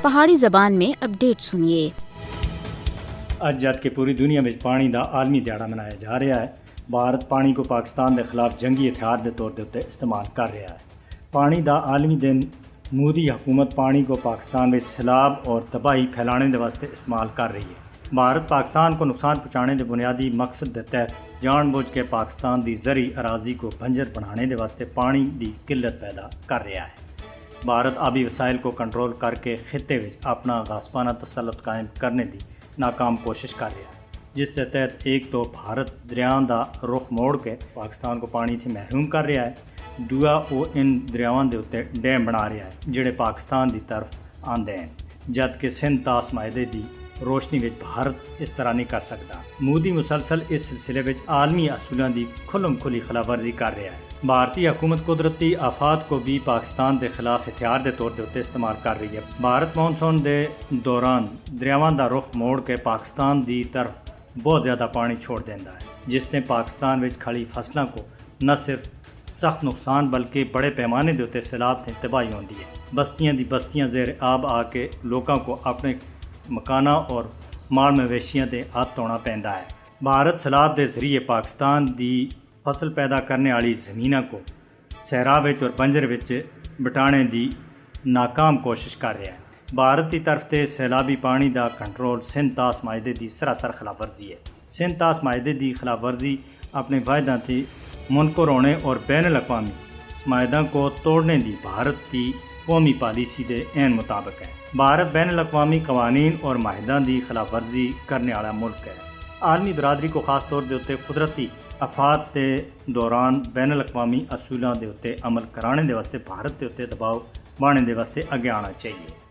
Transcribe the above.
پہاڑی زبان میں اپڈیٹ سنیے۔ اج جد کہ پوری دنیا میں پانی دا عالمی دیہڑا منایا جا رہا ہے، بھارت پانی کو پاکستان دے خلاف جنگی ہتھیار دے طور تے استعمال کر رہا ہے۔ پانی دا عالمی دن مودی حکومت پانی کو پاکستان میں سیلاب اور تباہی پھیلانے دے واسطے استعمال کر رہی ہے۔ بھارت پاکستان کو نقصان پہنچانے دے بنیادی مقصد دے تحت جان بوجھ کے پاکستان دی زرعی اراضی کو بنجر بنانے دے واسطے پانی دی قلت پیدا کر رہا ہے۔ بھارت آبی وسائل کو کنٹرول کر کے خطے وچ اپنا غاصبانہ تسلط قائم کرنے دی ناکام کوشش کر رہا ہے، جس کے تحت ایک تو بھارت دریاؤں دا رخ موڑ کے پاکستان کو پانی سے محروم کر رہا ہے، دوجا وہ ان دریاؤں دے اوتے ڈیم بنا رہا ہے جڑے پاکستان دی طرف آندے ہیں، جبکہ سندھ طاس معاہدے دی روشنی وچ بھارت اس طرح نہیں کر سکتا۔ مودی مسلسل اس سلسلے وچ عالمی اصولوں دی کھلم کھلی خلاف ورزی کر رہا ہے۔ بھارتی حکومت قدرتی آفات کو بھی پاکستان دے خلاف ہتھیار دے طور تے استعمال کر رہی ہے۔ بھارت مانسون دے دوران دریاواں دا رخ موڑ کے پاکستان دی طرف بہت زیادہ پانی چھوڑ دیندا ہے، جس نے پاکستان وچ کھڑی فصلاں کو نہ صرف سخت نقصان بلکہ بڑے پیمانے دے اوتے سیلاب تے تباہی ہوندی ہے۔ بستیاں دی بستیاں زیر آب آ کے لوکاں کو اپنے مکاناں اور مال مویشیاں تے ہاتھ دھونا پیندا ہے۔ بھارت سیلاب دے ذریعے پاکستان دی فصل پیدا کرنے والی زمیناں کو صحرا وچ اور بنجر وچ بٹانے دی ناکام کوشش کر رہا ہے۔ بھارت کی طرف تے سیلابی پانی دا کنٹرول سندھ طاس معاہدے دی سراسر خلاف ورزی ہے۔ سندھ طاس معاہدے دی خلاف ورزی اپنے واحداں تے منکر ہونے اور بین الاقوامی معاہدوں کو توڑنے دی بھارت کی قومی پالیسی دے عین مطابق ہے۔ بھارت بین الاقوامی قوانین اور معاہدوں دی خلاف ورزی کرنے والا ملک ہے۔ عالمی برادری کو خاص طور دے اوتے قدرتی آفات دے دوران بین الاقوامی اصولوں دے اوتے عمل کرانے دے واسطے بھارت دے اوتے دباؤ بانے دے واسطے اگے آنا چاہیے۔